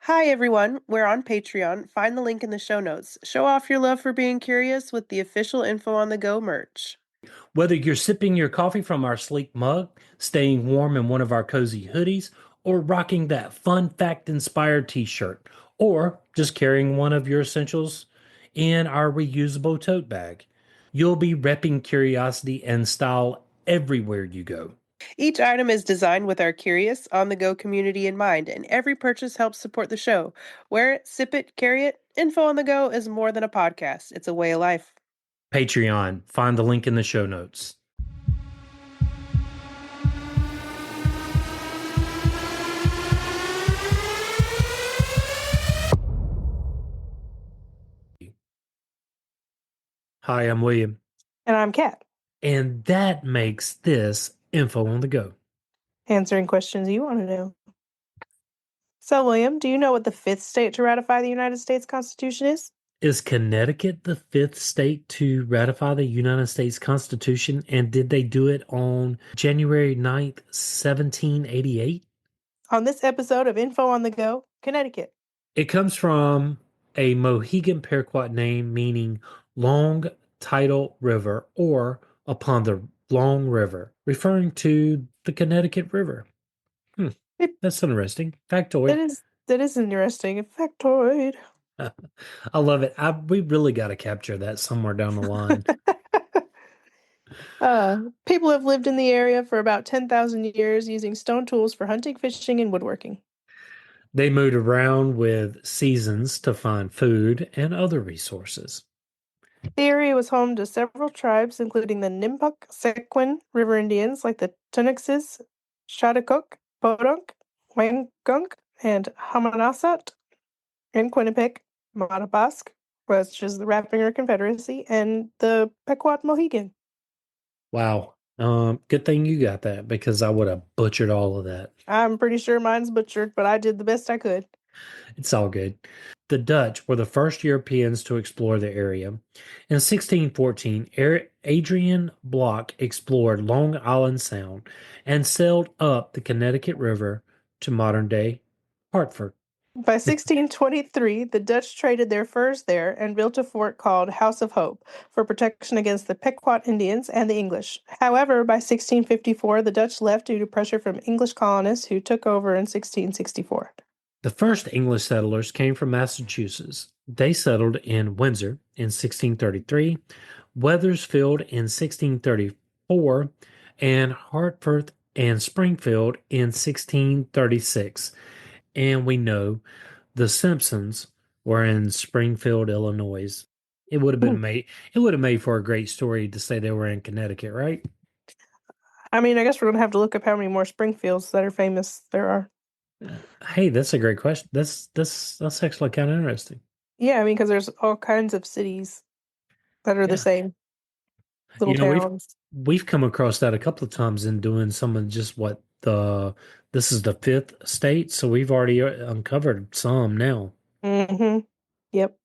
Hi, everyone. We're on Patreon. Find the link in the show notes. Show off your love for being curious with the official Info on the Go merch. Whether you're sipping your coffee from our sleek mug, staying warm in one of our cozy hoodies, or rocking that fun fact inspired t shirt, or just carrying one of your essentials in our reusable tote bag, you'll be repping curiosity and style everywhere you go. Each item is designed with our curious, on the go community in mind, and every purchase helps support the show. Wear it, sip it, carry it. Info on the Go is more than a podcast, it's a way of life. Patreon, find the link in the show notes. Hi, I'm William, And I'm Kat, and that makes this Info on the Go. answering questions you want to know. So, William, do you know what the fifth state to ratify the United States Constitution is? Is Connecticut the fifth state to ratify the United States Constitution? And did they do it on January 9th, 1788? On this episode of Info on the Go, Connecticut. It comes from a Mohegan-Pequot name meaning long tidal river or upon the long river, referring to the Connecticut River. It, That's interesting. that Factoid. is that is interesting. A factoid. I love it. We really got to capture that somewhere down the line. People have lived in the area for about 10,000 years using stone tools for hunting, fishing, and woodworking. They moved around with seasons to find food and other resources. The area was home to several tribes, including the Nipmuc, Sequin River Indians like the Tunuxes, Chattahoochee, Podunk, Wangunk, and Hamanasat, and Quinnipiac, Matabasque, which is the Rapinger Confederacy, and the Pequot Mohegan. Wow. Good thing you got that because I would have butchered all of that. I'm pretty sure mine's butchered, but I did the best I could. It's all good. The Dutch were the first Europeans to explore the area. In 1614, Adrian Block explored Long Island Sound and sailed up the Connecticut River to modern day Hartford. By 1623, the Dutch traded their furs there and built a fort called House of Hope for protection against the Pequot Indians and the English. However, by 1654, the Dutch left due to pressure from English colonists who took over in 1664. The first English settlers came from Massachusetts. They settled in Windsor in 1633, Wethersfield in 1634, and Hartford and Springfield in 1636. And we know the Simpsons were in Springfield, Illinois. It would have been made it would have made for a great story to say they were in Connecticut, right? I mean, I guess we're going to have to look up how many more Springfields that are famous there are. Hey, that's a great question. That's actually kind of interesting. Yeah, I mean, because there's all kinds of cities that are the Yeah. same little You know, we've towns. we've come across that a couple of times in doing some of just what this is the fifth state, so we've already uncovered some now. Mm-hmm. Yep.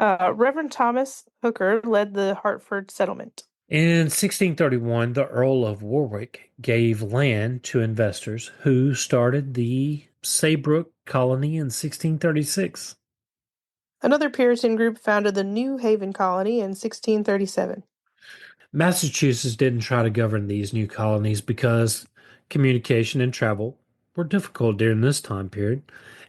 Reverend Thomas Hooker led the Hartford settlement. In 1631, the Earl of Warwick gave land to investors who started the Saybrook colony in 1636. Another Puritan group founded the New Haven colony in 1637. Massachusetts didn't try to govern these new colonies because communication and travel were difficult during this time period,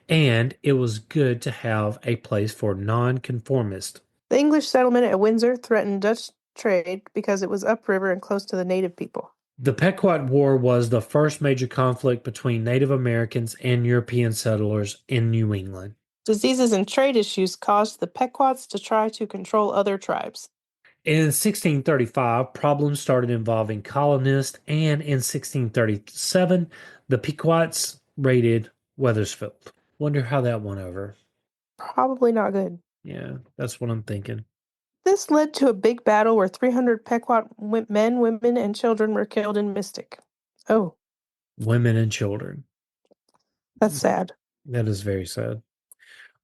and it was good to have a place for nonconformists. The English settlement at Windsor threatened Dutch trade because it was upriver and close to the native people. The Pequot War was the first major conflict between Native Americans and European settlers in New England. Diseases and trade issues caused the Pequots to try to control other tribes. In 1635, problems started involving colonists, and in 1637, the Pequots raided Wethersfield. Wonder how that went over. Probably not good. Yeah, that's what I'm thinking. This led to a big battle where 300 Pequot men, women, and children were killed in Mystic. Oh, Women and children. that's sad. That is very sad.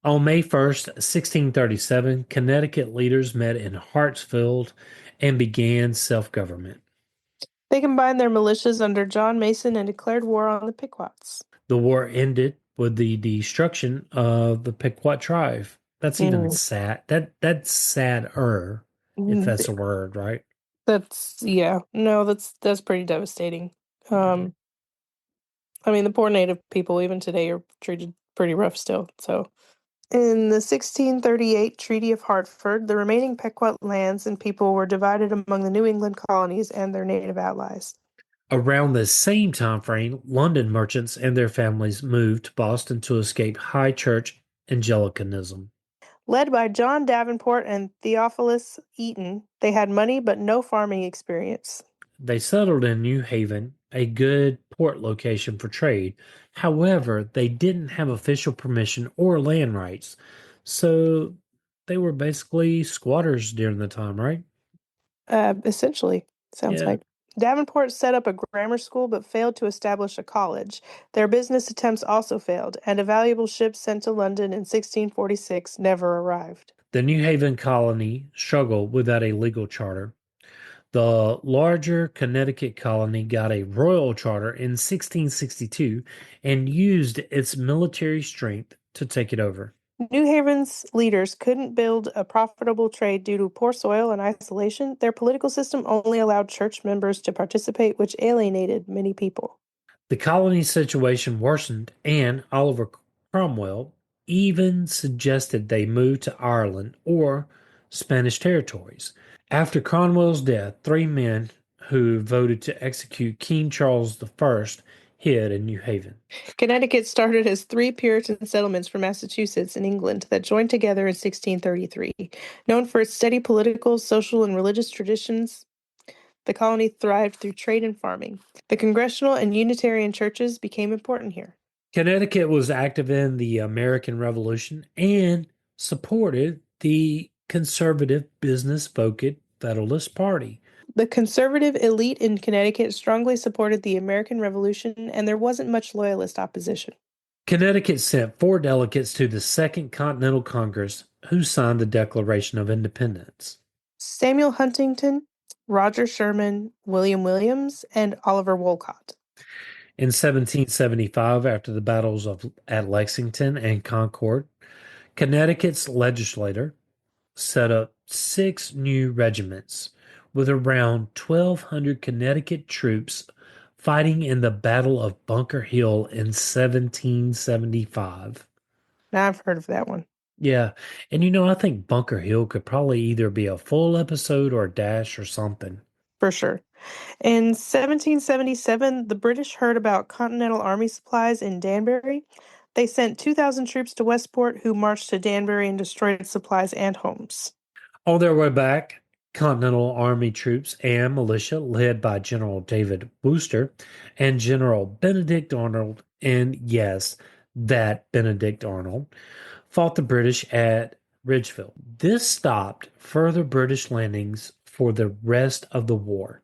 On May 1st, 1637, Connecticut leaders met in Hartsfield and began self-government. They combined their militias under John Mason and declared war on the Pequots. The war ended with the destruction of the Pequot tribe. That's even Mm, sad. That's sadder, if mm, that's a word, right? yeah. No, that's pretty devastating. Yeah. Um, I mean, the poor native people even today are treated pretty rough still. So, in the 1638 Treaty of Hartford, the remaining Pequot lands and people were divided among the New England colonies and their native allies. Around the same time frame, London merchants and their families moved to Boston to escape high church Anglicanism. Led by John Davenport and Theophilus Eaton, they had money but no farming experience. They settled in New Haven, a good port location for trade. However, they didn't have official permission or land rights, so they were basically squatters during the time, right? Essentially, sounds Yeah. like. Davenport set up a grammar school but failed to establish a college. Their business attempts also failed, and a valuable ship sent to London in 1646 never arrived. The New Haven colony struggled without a legal charter. The larger Connecticut colony got a royal charter in 1662 and used its military strength to take it over. New Haven's leaders couldn't build a profitable trade due to poor soil and isolation. Their political system only allowed church members to participate, which alienated many people. The colony's situation worsened, and Oliver Cromwell even suggested they move to Ireland or Spanish territories. After Cromwell's death, three men who voted to execute King Charles I hid in New Haven. Connecticut started as three Puritan settlements from Massachusetts and England that joined together in 1633. Known for its steady political, social, and religious traditions, the colony thrived through trade and farming. The Congregational and Unitarian churches became important here. Connecticut was active in the American Revolution and supported the conservative business-focused Federalist Party. The conservative elite in Connecticut strongly supported the American Revolution, and there wasn't much loyalist opposition. Connecticut sent four delegates to the Second Continental Congress who signed the Declaration of Independence. Samuel Huntington, Roger Sherman, William Williams, and Oliver Wolcott. In 1775, after the battles at Lexington and Concord, Connecticut's legislature set up six new regiments with around 1,200 Connecticut troops fighting in the Battle of Bunker Hill in 1775. Now I've heard of that one. Yeah, and I think Bunker Hill could probably either be a full episode or a dash or something. For sure. In 1777, the British heard about Continental Army supplies in Danbury. They sent 2,000 troops to Westport, who marched to Danbury and destroyed supplies and homes. On their way back, Continental Army troops and militia, led by General David Wooster and General Benedict Arnold, and yes, that Benedict Arnold, fought the British at Ridgefield. This stopped further British landings for the rest of the war.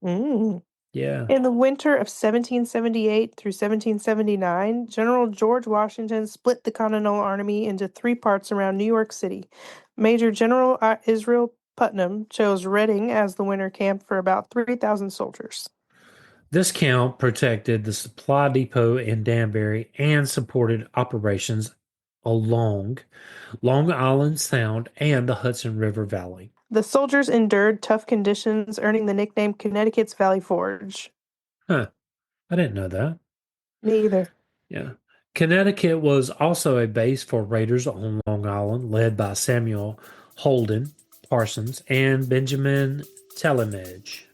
Mm. Yeah. In the winter of 1778 through 1779, General George Washington split the Continental Army into three parts around New York City. Major General Israel Putnam chose Reading as the winter camp for about 3,000 soldiers. This camp protected the supply depot in Danbury and supported operations along Long Island Sound and the Hudson River Valley. The soldiers endured tough conditions, earning the nickname Connecticut's Valley Forge. Huh. I didn't know that. Me either. Yeah. Connecticut was also a base for raiders on Long Island, led by Samuel Holden Parsons and Benjamin Talmadge.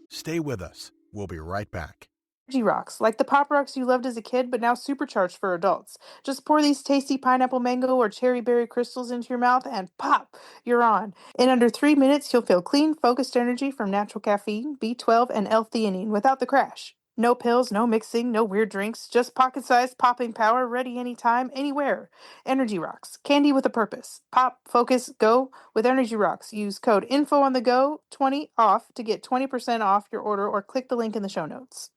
Stay with us. We'll be right back. Energy rocks, like the pop rocks you loved as a kid, but now supercharged for adults. Just pour these tasty pineapple mango or cherry berry crystals into your mouth and pop, you're on. In under 3 minutes, you'll feel clean, focused energy from natural caffeine, B12, and L-theanine without the crash. No pills, no mixing, no weird drinks, just pocket-sized popping power, ready anytime, anywhere. Energy rocks, candy with a purpose. Pop, focus, go with Energy rocks. Use code INFOONTHEGO20 off to get 20% off your order or click the link in the show notes.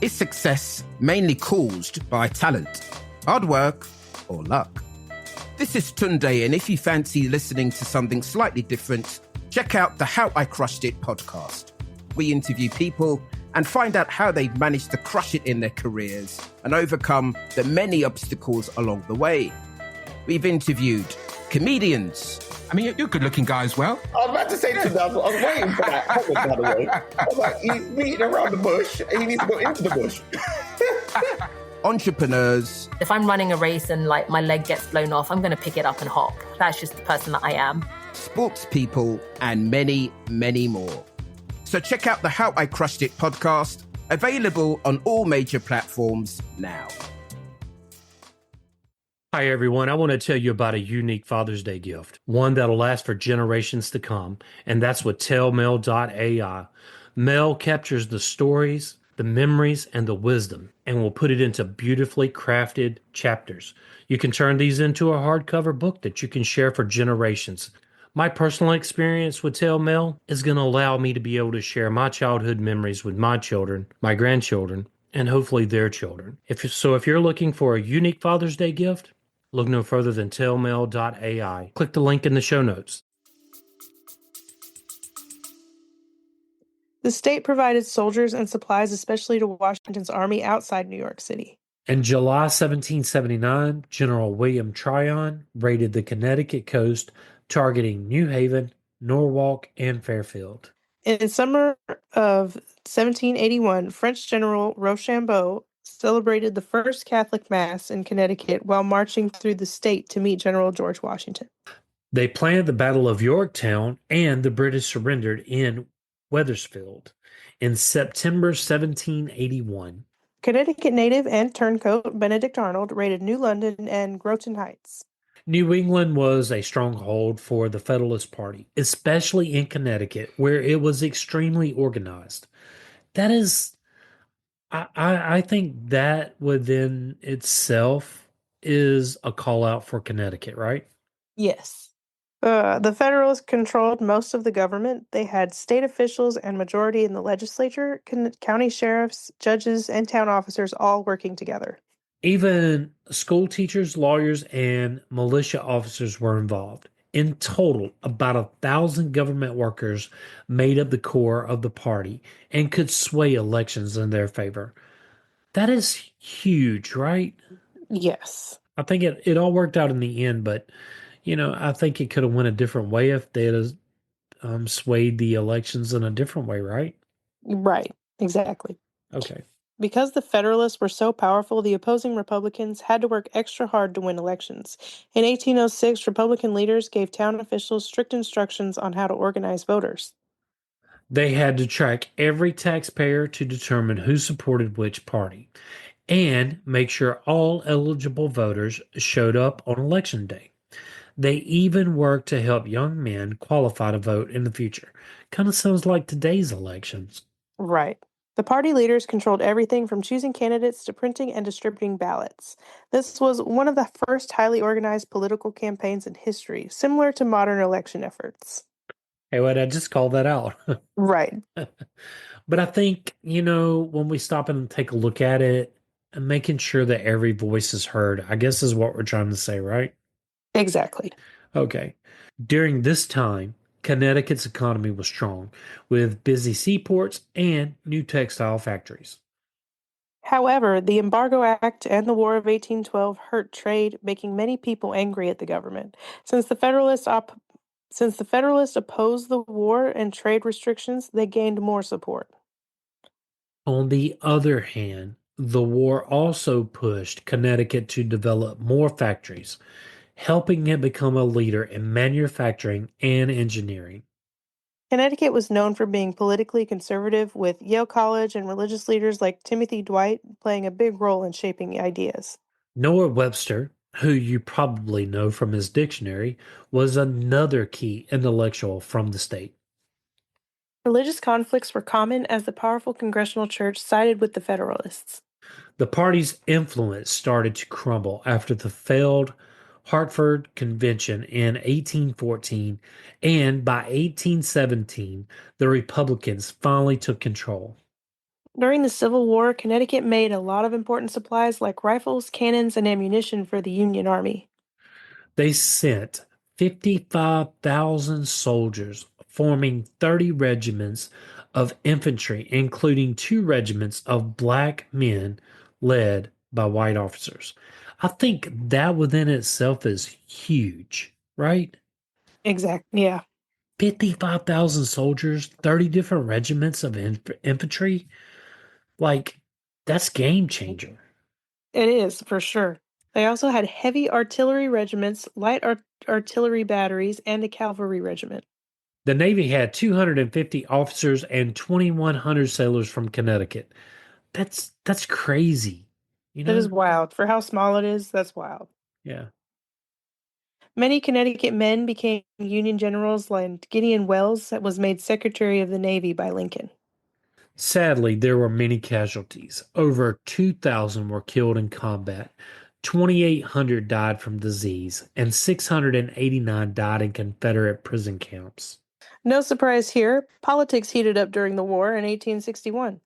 Is success mainly caused by talent, hard work, or luck? This is Tunde, and if you fancy listening to something slightly different, check out the How I Crushed It podcast. We interview people and find out how they've managed to crush it in their careers and overcome the many obstacles along the way. We've interviewed comedians. I mean, you're a good-looking guy as well. I was about to say to that, I was waiting for that comment, by the way. I was like, he's beating around the bush, and he needs to go into the bush. Entrepreneurs. If I'm running a race and like my leg gets blown off, I'm going to pick it up and hop. That's just the person that I am. Sports people, and many, many more. So check out the How I Crushed It podcast, available on all major platforms now. Hi, everyone. I want to tell you about a unique Father's Day gift, one that'll last for generations to come, and that's with tellmail.ai. Mail captures the stories, the memories, and the wisdom, and will put it into beautifully crafted chapters. You can turn these into a hardcover book that you can share for generations. My personal experience with Tellmail is going to allow me to be able to share my childhood memories with my children, my grandchildren, and hopefully their children. If you're looking for a unique Father's Day gift, look no further than tellmail.ai. Click the link in the show notes. The state provided soldiers and supplies, especially to Washington's army outside New York City. In July 1779, General William Tryon raided the Connecticut coast, targeting New Haven, Norwalk, and Fairfield. In summer of 1781, French General Rochambeau celebrated the first Catholic Mass in Connecticut while marching through the state to meet General George Washington. They planned the Battle of Yorktown, and the British surrendered in Wethersfield in September 1781. Connecticut native and turncoat Benedict Arnold raided New London and Groton Heights. New England was a stronghold for the Federalist Party, especially in Connecticut, where it was extremely organized. That is, I think that within itself is a call out for Connecticut, right? Yes. The Federalists controlled most of the government. They had state officials and majority in the legislature, county sheriffs, judges, and town officers all working together. Even school teachers, lawyers, and militia officers were involved. In total, about 1,000 government workers made up the core of the party and could sway elections in their favor. That is huge, right? Yes. I think it all worked out in the end, but I think it could have went a different way if they had swayed the elections in a different way, right? Right. Exactly. Okay. Because the Federalists were so powerful, the opposing Republicans had to work extra hard to win elections. In 1806, Republican leaders gave town officials strict instructions on how to organize voters. They had to track every taxpayer to determine who supported which party and make sure all eligible voters showed up on election day. They even worked to help young men qualify to vote in the future. Kind of sounds like today's elections. Right. The party leaders controlled everything from choosing candidates to printing and distributing ballots. This was one of the first highly organized political campaigns in history, similar to modern election efforts. Hey, wait, I just called that out. Right. But I think, when we stop and take a look at it, and making sure that every voice is heard, I guess is what we're trying to say, right? Exactly. Okay. During this time, Connecticut's economy was strong, with busy seaports and new textile factories. However, the Embargo Act and the War of 1812 hurt trade, making many people angry at the government. Since the Federalists opposed the war and trade restrictions, they gained more support. On the other hand, the war also pushed Connecticut to develop more factories, helping it become a leader in manufacturing and engineering. Connecticut was known for being politically conservative, with Yale College and religious leaders like Timothy Dwight playing a big role in shaping ideas. Noah Webster, who you probably know from his dictionary, was another key intellectual from the state. Religious conflicts were common as the powerful congressional church sided with the Federalists. The party's influence started to crumble after the failed Hartford Convention in 1814, and by 1817, the Republicans finally took control. During the Civil War, Connecticut made a lot of important supplies like rifles, cannons, and ammunition for the Union Army. They sent 55,000 soldiers, forming 30 regiments of infantry, including 2 regiments of black men led by white officers. I think that within itself is huge, right? Exactly. Yeah, 55,000 soldiers, 30 different regiments of infantry. Like, that's game changer. it is for sure. They also had heavy artillery regiments, light artillery batteries, and a cavalry regiment. The Navy had 250 officers and 2,100 sailors from Connecticut. That's crazy, you That is know? wild. For how small it is, that's wild. Yeah. Many Connecticut men became Union generals, like Gideon Wells, that was made Secretary of the Navy by Lincoln. Sadly, there were many casualties. Over 2,000 were killed in combat. 2,800 died from disease, and 689 died in Confederate prison camps. No surprise here, politics heated up during the war in 1861.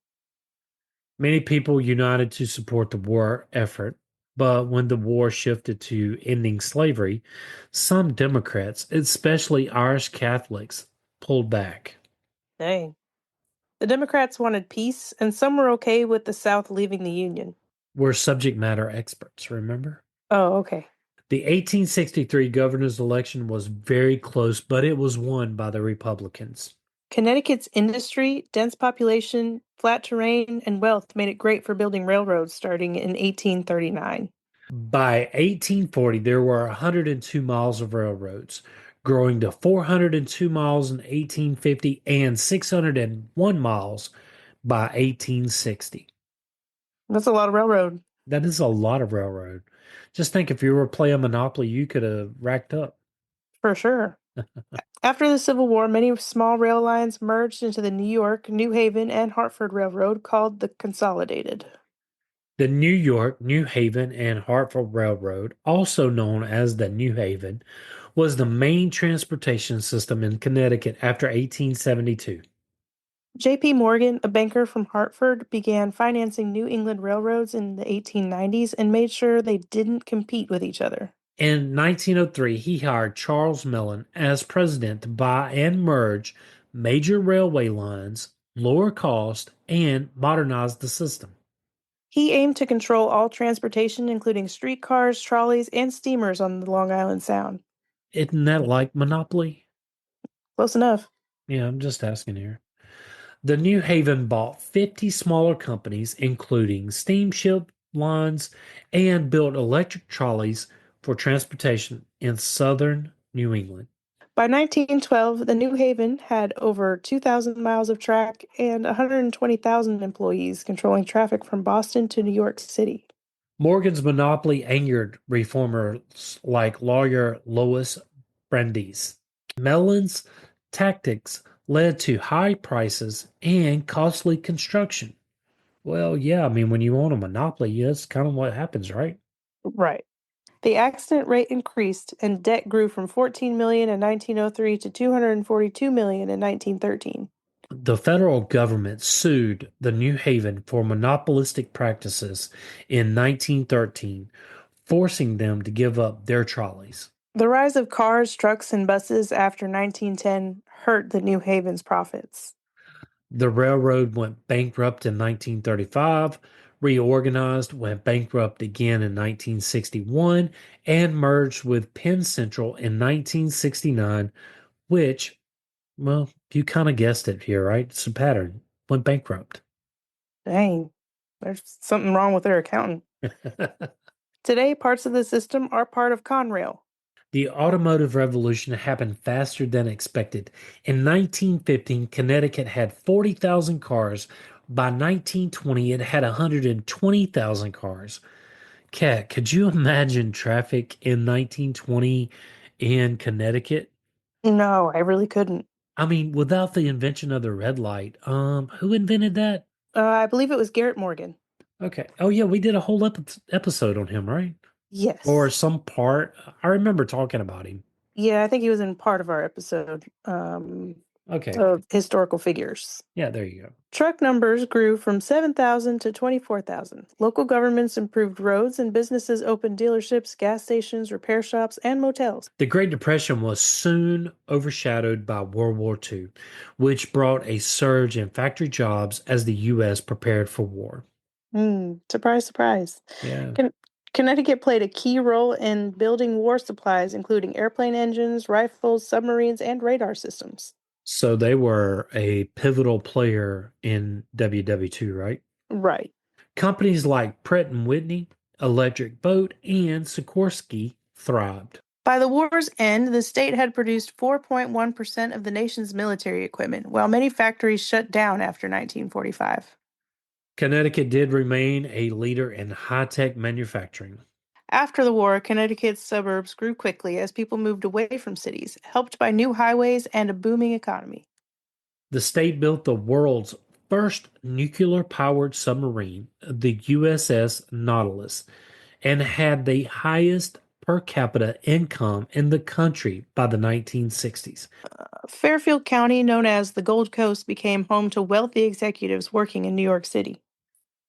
Many people united to support the war effort, but when the war shifted to ending slavery, some Democrats, especially Irish Catholics, pulled back. Dang. The Democrats wanted peace, and some were okay with the South leaving the Union. We're subject matter experts, remember? Oh, okay. The 1863 governor's election was very close, but it was won by the Republicans. Connecticut's industry, dense population, flat terrain, and wealth made it great for building railroads starting in 1839. By 1840, there were 102 miles of railroads, growing to 402 miles in 1850 and 601 miles by 1860. That's a lot of railroad. That is a lot of railroad. Just think if you were playing Monopoly, you could have racked up. For sure. After the Civil War, many small rail lines merged into the New York, New Haven, and Hartford Railroad called the Consolidated. The New York, New Haven, and Hartford Railroad, also known as the New Haven, was the main transportation system in Connecticut after 1872. J.P. Morgan, a banker from Hartford, began financing New England railroads in the 1890s and made sure they didn't compete with each other. In 1903, he hired Charles Mellon as president to buy and merge major railway lines, lower cost, and modernize the system. He aimed to control all transportation, including streetcars, trolleys, and steamers on the Long Island Sound. Isn't that like Monopoly? Close enough. Yeah, I'm just asking here. The New Haven bought 50 smaller companies, including steamship lines, and built electric trolleys for transportation in southern New England. By 1912, the New Haven had over 2,000 miles of track and 120,000 employees controlling traffic from Boston to New York City. Morgan's monopoly angered reformers like lawyer Lois Brandeis. Mellon's tactics led to high prices and costly construction. Well, yeah, I mean, when you own a monopoly, that's kind of what happens, right? Right. The accident rate increased and debt grew from 14 million in 1903 to 242 million in 1913. The federal government sued the New Haven for monopolistic practices in 1913, forcing them to give up their trolleys. The rise of cars, trucks, and buses after 1910 hurt the New Haven's profits. The railroad went bankrupt in 1935, reorganized, went bankrupt again in 1961, and merged with Penn Central in 1969, which, well, you kind of guessed it here, right? It's a pattern. Went bankrupt. Dang, there's something wrong with their accountant. Today, parts of the system are part of Conrail. The automotive revolution happened faster than expected. In 1915, Connecticut had 40,000 cars. By 1920, it had 120,000 cars. Kat, could you imagine traffic in 1920 in Connecticut? No, I really couldn't. I mean, without the invention of the red light, who invented that? I believe it was Garrett Morgan. Okay. Oh, yeah, we did a whole episode on him, right? Yes. Or some part. I remember talking about him. Yeah, I think he was in part of our episode. Okay. of historical figures. Yeah, there you go. Truck numbers grew from 7,000 to 24,000. Local governments improved roads and businesses opened dealerships, gas stations, repair shops, and motels. The Great Depression was soon overshadowed by World War II, which brought a surge in factory jobs as the U.S. prepared for war. Surprise, surprise. Yeah. Connecticut played a key role in building war supplies, including airplane engines, rifles, submarines, and radar systems. So they were a pivotal player in WW2, right? Right. Companies like Pratt& Whitney, Electric Boat, and Sikorsky thrived. By the war's end, the state had produced 4.1% of the nation's military equipment, while many factories shut down after 1945. Connecticut did remain a leader in high-tech manufacturing. After the war, Connecticut's suburbs grew quickly as people moved away from cities, helped by new highways and a booming economy. The state built the world's first nuclear-powered submarine, the USS Nautilus, and had the highest per capita income in the country by the 1960s. Fairfield County, known as the Gold Coast, became home to wealthy executives working in New York City.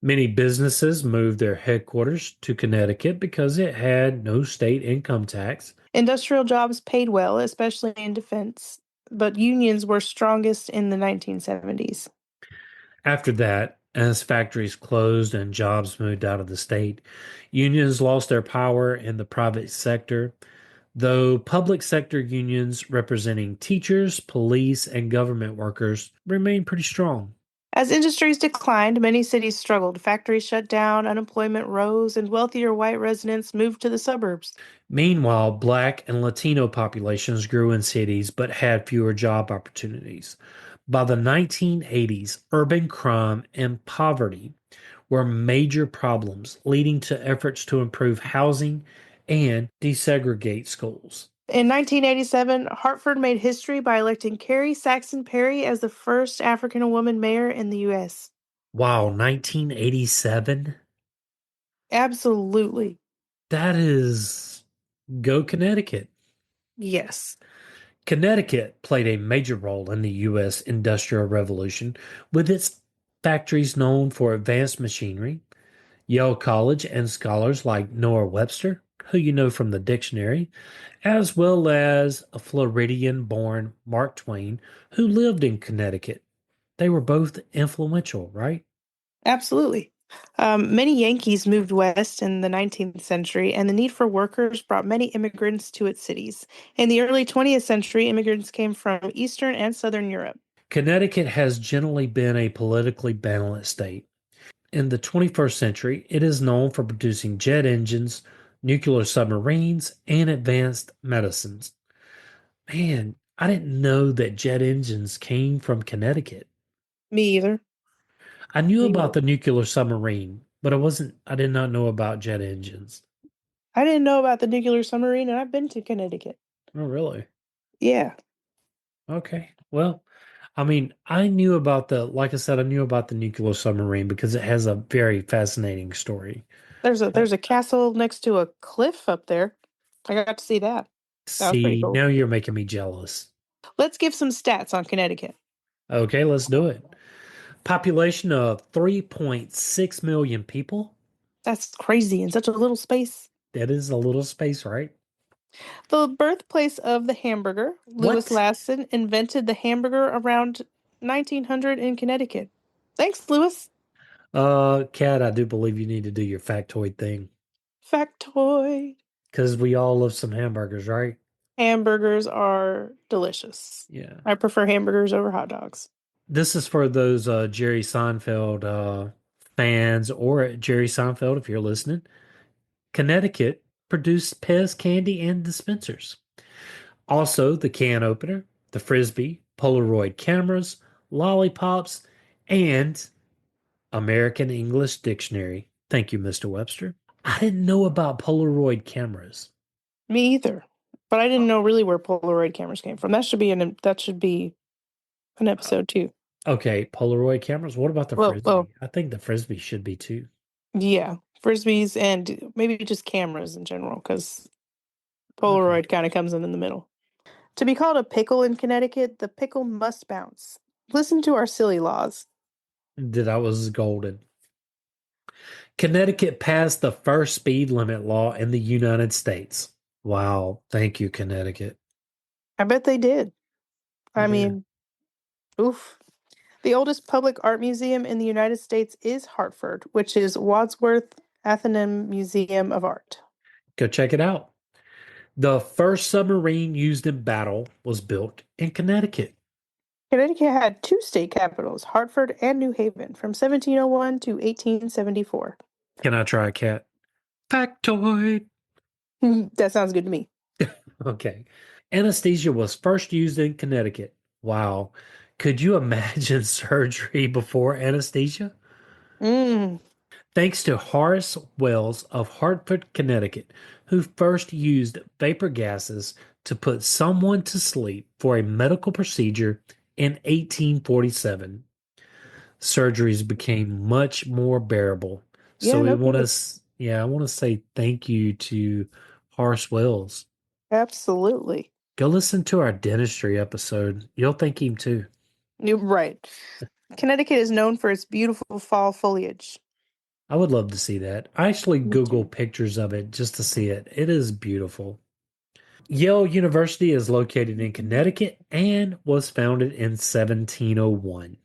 Many businesses moved their headquarters to Connecticut because it had no state income tax. Industrial jobs paid well, especially in defense, but unions were strongest in the 1970s. After that, as factories closed and jobs moved out of the state, unions lost their power in the private sector, though public sector unions representing teachers, police, and government workers remained pretty strong. As industries declined, many cities struggled. Factories shut down, unemployment rose, and wealthier white residents moved to the suburbs. Meanwhile, Black and Latino populations grew in cities but had fewer job opportunities. By the 1980s, urban crime and poverty were major problems, leading to efforts to improve housing and desegregate schools. In 1987, Hartford made history by electing Carrie Saxon Perry as the first African woman mayor in the U.S. Wow, 1987? Absolutely. That is go Connecticut. Yes. Connecticut played a major role in the U.S. Industrial Revolution with its factories known for advanced machinery. Yale College and scholars like Noah Webster, who you know from the dictionary, as well as a Floridian-born Mark Twain, who lived in Connecticut. They were both influential, right? Absolutely. Many Yankees moved west in the 19th century, and the need for workers brought many immigrants to its cities. In the early 20th century, immigrants came from Eastern and Southern Europe. Connecticut has generally been a politically balanced state. In the 21st century, it is known for producing jet engines, nuclear submarines, and advanced medicines. Man, I didn't know that jet engines came from Connecticut. Me either. I knew Me about either. the nuclear submarine, but I did not know about jet engines. I didn't know about the nuclear submarine, and I've been to Connecticut. Oh, really? Yeah. Okay. Well, I mean, like I said, I knew about the nuclear submarine because it has a very fascinating story. There's a castle next to a cliff up there. I got to see that. That was pretty See, cool. now you're making me jealous. Let's give some stats on Connecticut. Okay, let's do it. Population of 3.6 million people. That's crazy in such a little space. That is a little space, right? The birthplace of the hamburger. Louis What? Lasson invented the hamburger around 1900 in Connecticut. Thanks, Louis. Kat, I do believe you need to do your factoid thing. Factoid. Because we all love some hamburgers, right? Hamburgers are delicious. Yeah. I prefer hamburgers over hot dogs. This is for those Jerry Seinfeld fans, or Jerry Seinfeld, if you're listening. Connecticut produced Pez candy and dispensers. Also, the can opener, the Frisbee, Polaroid cameras, lollipops, and American English Dictionary. Thank you, Mr. Webster. I didn't know about Polaroid cameras. Me either. But I didn't know really where Polaroid cameras came from. That should be an episode too. Okay, Polaroid cameras. What about the Well, Frisbee? I think the Frisbee should be too. yeah, Frisbees and maybe just cameras in general, because Polaroid kind of comes in the middle. To be called a pickle in Connecticut, the pickle must bounce. Listen to our silly laws. That was golden. Connecticut passed the first speed limit law in the United States. Wow. Thank you, Connecticut. I bet they did. I Yeah. mean, oof. The oldest public art museum in the United States is Hartford, which is Wadsworth Atheneum Museum of Art. Go check it out. The first submarine used in battle was built in Connecticut. Connecticut had two state capitals, Hartford and New Haven, from 1701 to 1874. Can I try a cat? Factoid. That sounds good to me. Okay. Anesthesia was first used in Connecticut. Wow. Could you imagine surgery before anesthesia? Mm. Thanks to Horace Wells of Hartford, Connecticut, who first used vapor gases to put someone to sleep for a medical procedure in 1847. Surgeries became much more bearable. Yeah, So we no want kidding. to, I want to say thank you to Horace Wells. Absolutely. Go listen to our dentistry episode. You'll thank him too. You're right. Connecticut is known for its beautiful fall foliage. I would love to see that. I actually Me Google too. pictures of it just to see it. It is beautiful. Yale University is located in Connecticut and was founded in 1701.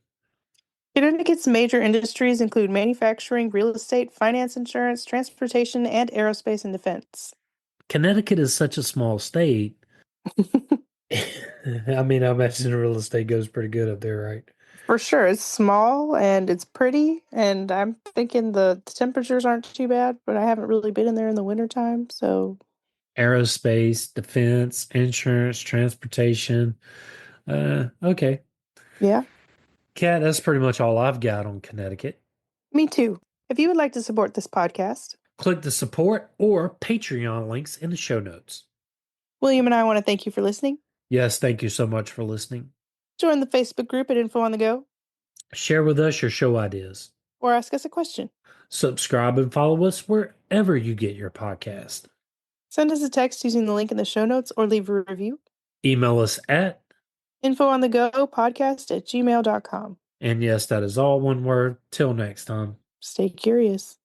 Connecticut's major industries include manufacturing, real estate, finance, insurance, transportation, and aerospace and defense. Connecticut is such a small state. I mean, I imagine real estate goes pretty good up there, right? For sure. It's small and it's pretty, and I'm thinking the temperatures aren't too bad, but I haven't really been in there in the wintertime, so Aerospace, defense, insurance, transportation. Okay. yeah. Kat, that's pretty much all I've got on Connecticut. Me too. If you would like to support this podcast, Click the support or Patreon links in the show notes. William and I want to thank you for listening. Yes, thank you so much for listening. Join the Facebook group at Info on the Go Share with us your show ideas. or ask us a question. Subscribe and follow us wherever you get your podcast. Send us a text using the link in the show notes or leave a review. Email us at, infoonthegopodcast@gmail.com. and yes, that is all one word. Till next time. Stay curious.